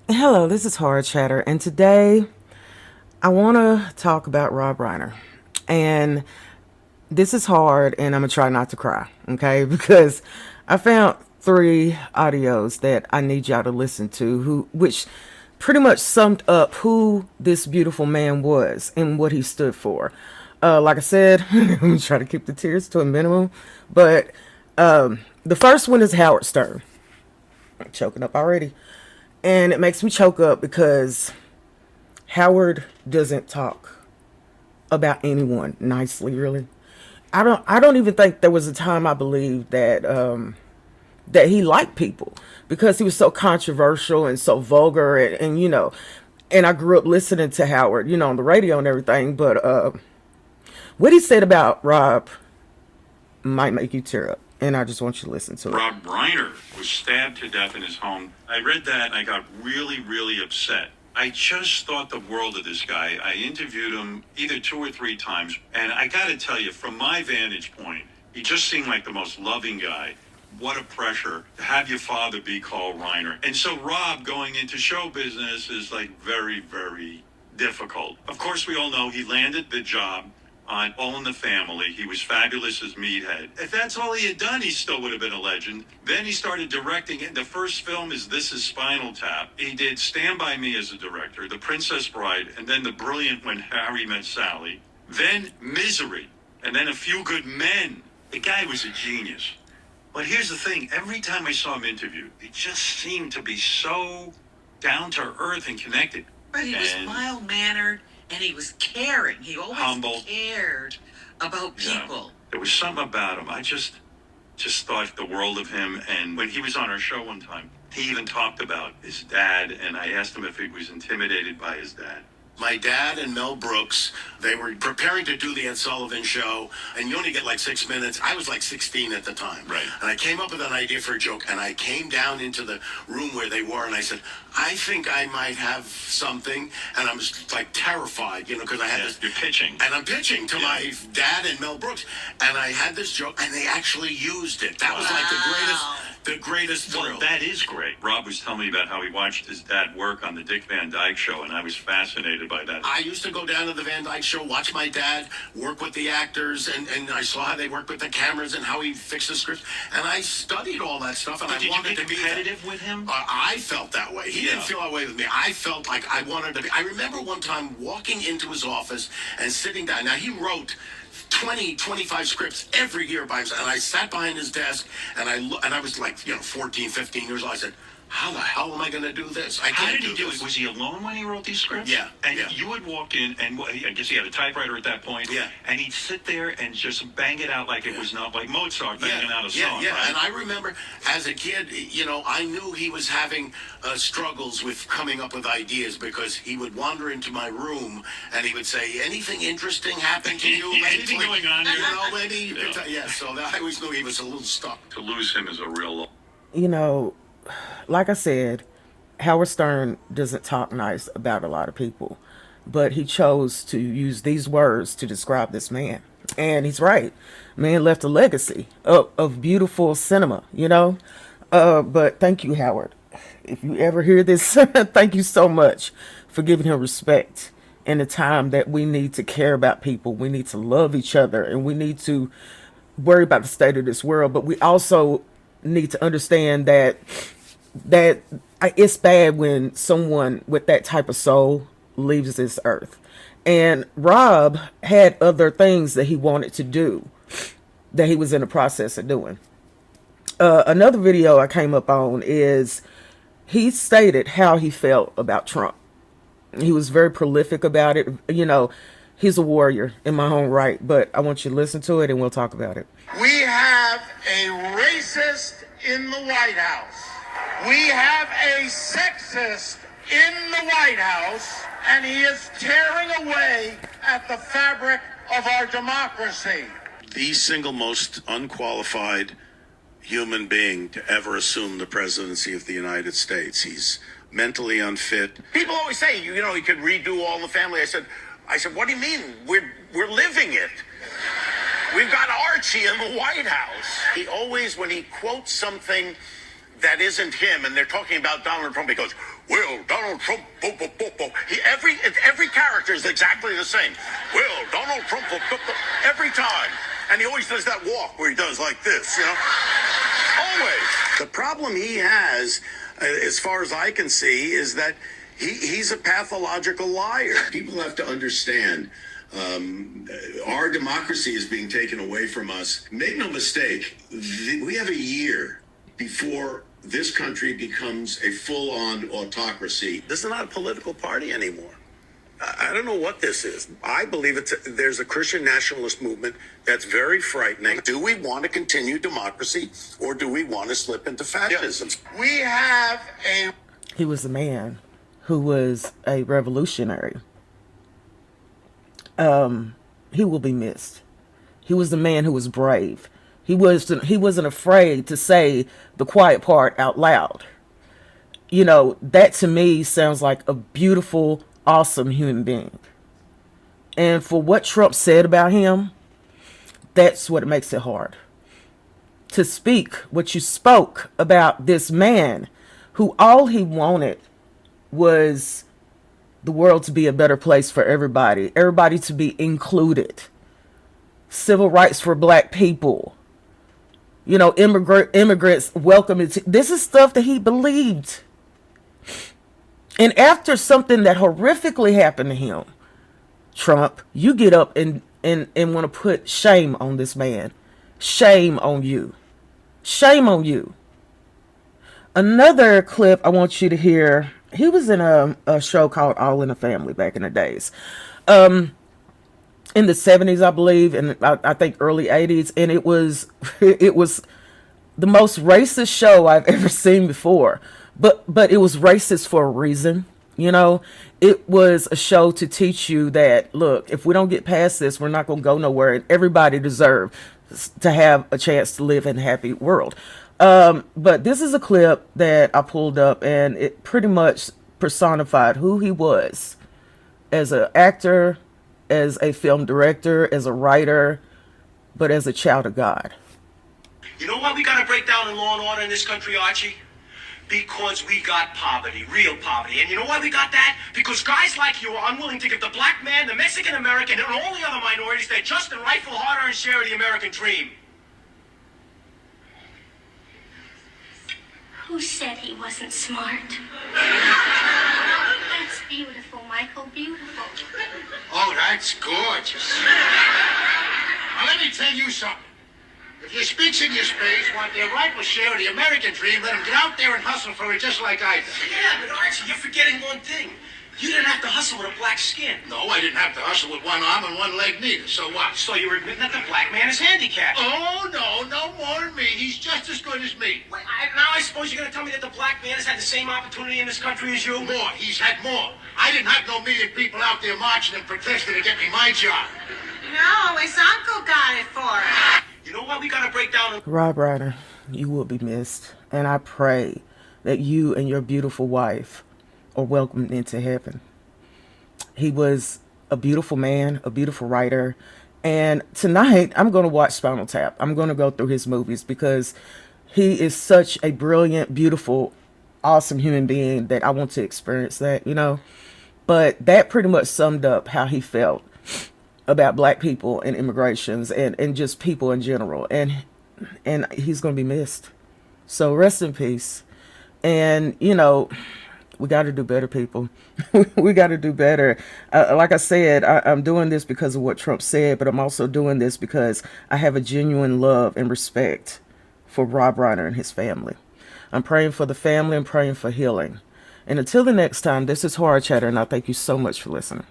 Hello, this is Horror Chatter, and today I want to talk about Rob Reiner. And this is hard, and I'm going to try not to cry, okay? Because I found three audios that I need y'all to listen to, which pretty much summed up who this beautiful man was and what he stood for. Like I said, I'm going to try to keep the tears to a minimum, but the first one is Howard Stern. I'm choking up already. And it makes me choke up because Howard doesn't talk about anyone nicely, really. I don't even think there was a time I believed that he liked people because he was so controversial and so vulgar and and I grew up listening to Howard, on the radio and everything, but what he said about Rob might make you tear up. And I just want you to listen to it. Rob Reiner was stabbed to death in his home. I read that and I got really, really upset. I just thought the world of this guy. I interviewed him either 2 or 3 times, and I got to tell you, from my vantage point, he just seemed like the most loving guy. What a pressure to have your father be called Reiner. And so Rob going into show business is like very, very difficult. Of course, we all know he landed the job on All in the Family. He was fabulous as Meathead. If that's all he had done, he still would have been a legend. Then he started directing it. The first film is This Is Spinal Tap. He did Stand By Me as a director, The Princess Bride, and then the brilliant When Harry Met Sally. Then Misery, and then A Few Good Men. The guy was a genius. But here's the thing. Every time I saw him interviewed, he just seemed to be so down to earth and connected. But he was mild mannered and he was caring. He always humble. cared about people. There was something about him. I just thought the world of him. And when he was on our show one time, he even talked about his dad. And I asked him if he was intimidated by his dad. My dad and Mel Brooks, they were preparing to do the Ed Sullivan Show, and you only get like 6 minutes. I was like 16 at the time. Right. And I came up with an idea for a joke, and I came down into the room where they were, and I said, I think I might have something. And I was like terrified, because I had this. You're pitching. And I'm pitching to my dad and Mel Brooks. And I had this joke, and they actually used it. That was like the greatest thrill. Well, that is great. Rob was telling me about how he watched his dad work on the Dick Van Dyke Show, and I was fascinated by that. I used to go down to the Van Dyke Show, watch my dad work with the actors, and I saw how they worked with the cameras and how he fixed the scripts. And I studied all that stuff, and Did I wanted you to be be competitive with him? I felt that way. He didn't feel that way with me. I felt like I wanted to be. I remember one time walking into his office and sitting down. Now, he wrote 20, 25 scripts every year by himself. And I sat behind his desk, and I was like, 14, 15 years old. I said, how the hell am I going to do this? I How can't did he do this. it? Was he alone when he wrote these scripts? Yeah. And yeah. you would walk in, and I guess he had a typewriter at that point. Yeah. And he'd sit there and just bang it out like it was not like Mozart banging out a song. Yeah, right? And I remember as a kid, I knew he was having struggles with coming up with ideas because he would wander into my room and he would say, anything interesting happened to you? Anything going on here? Maybe you could tell. Yeah, so I always knew he was a little stuck. To lose him is a real... Like I said, Howard Stern doesn't talk nice about a lot of people, but he chose to use these words to describe this man. And he's right. Man left a legacy of beautiful cinema. But thank you, Howard. If you ever hear this, thank you so much for giving him respect in the time that we need to care about people. We need to love each other, and we need to worry about the state of this world. But we also need to understand that it's bad when someone with that type of soul leaves this earth. And Rob had other things that he wanted to do that he was in the process of doing. Another video I came up on is he stated how he felt about Trump. He was very prolific about it. He's a warrior in my own right, but I want you to listen to it and we'll talk about it. We have a racist in the White House. We have a sexist in the White House, and he is tearing away at the fabric of our democracy. The single most unqualified human being to ever assume the presidency of the United States. He's mentally unfit. People always say, he could redo All in the Family. I said, what do you mean? We're living it. We've got Archie in the White House. He always, when he quotes something that isn't him, and they're talking about Donald Trump, he goes, "Well, Donald Trump, bo, bo, bo, bo." Every character is exactly the same. "Well, Donald Trump, bo, bo, bo," every time. And he always does that walk where he does like this, you know? Always. The problem he has, as far as I can see, is that he's a pathological liar. People have to understand our democracy is being taken away from us. Make no mistake, we have a year before this country becomes a full-on autocracy. This is not a political party anymore. I don't know what this is. I believe there's a Christian nationalist movement that's very frightening. Do we want to continue democracy, or do we want to slip into fascism? We have a... He was a man who was a revolutionary. He will be missed. He was the man who was brave. He wasn't afraid to say the quiet part out loud. You know, that to me sounds like a beautiful, awesome human being. And for what Trump said about him, that's what makes it hard. To speak what you spoke about this man who all he wanted was the world to be a better place for everybody to be included, civil rights for black people, you know, immigrants welcome. This is stuff that he believed. And after something that horrifically happened to him, Trump, you get up and want to put shame on this man. Shame on you. Shame on you. Another clip I want you to hear. He was in a show called All in the Family back in the days. In the 70s, I believe, and I think early 80s. And it was the most racist show I've ever seen before. But it was racist for a reason. You know, it was a show to teach you that, look, if we don't get past this, we're not going to go nowhere. And everybody deserves to have a chance to live in a happy world. But this is a clip that I pulled up, and it pretty much personified who he was as an actor, as a film director, as a writer, but as a child of God. You know why we got to break down in law and order in this country, Archie? Because we got poverty, real poverty. And you know why we got that? Because guys like you are unwilling to give the black man, the Mexican American, and all the other minorities their just and rightful hard-earned share of the American dream. Who said he wasn't smart? That's beautiful, Michael, beautiful. Oh, that's gorgeous. Now, let me tell you something. If your speaks in your space want their rightful share of the American dream, let them get out there and hustle for it just like I did. Yeah, but Archie, you're forgetting one thing. You didn't have to hustle with a black skin. No, I didn't have to hustle with one arm and one leg neither. So what? So you're admitting that the black man is handicapped. Oh, no more than me. He's just as good as me. Wait, now I suppose you're going to tell me that the black man has had the same opportunity in this country as you? More. He's had more. I didn't have no million people out there marching and protesting to get me my job. No, his uncle got it for him. You know why we got to break down... Rob Reiner, you will be missed. And I pray that you and your beautiful wife are welcomed into heaven. He was a beautiful man, a beautiful writer. And tonight, I'm going to watch Spinal Tap. I'm going to go through his movies because he is such a brilliant, beautiful, awesome human being that I want to experience that, you know. But that pretty much summed up how he felt about black people and immigrations and just people in general. And he's going to be missed. So rest in peace. And, you know, we got to do better, people. We got to do better. Like I said, I'm doing this because of what Trump said, but I'm also doing this because I have a genuine love and respect for Rob Reiner and his family. I'm praying for the family and praying for healing. And until the next time, this is Horror Chatter, and I thank you so much for listening.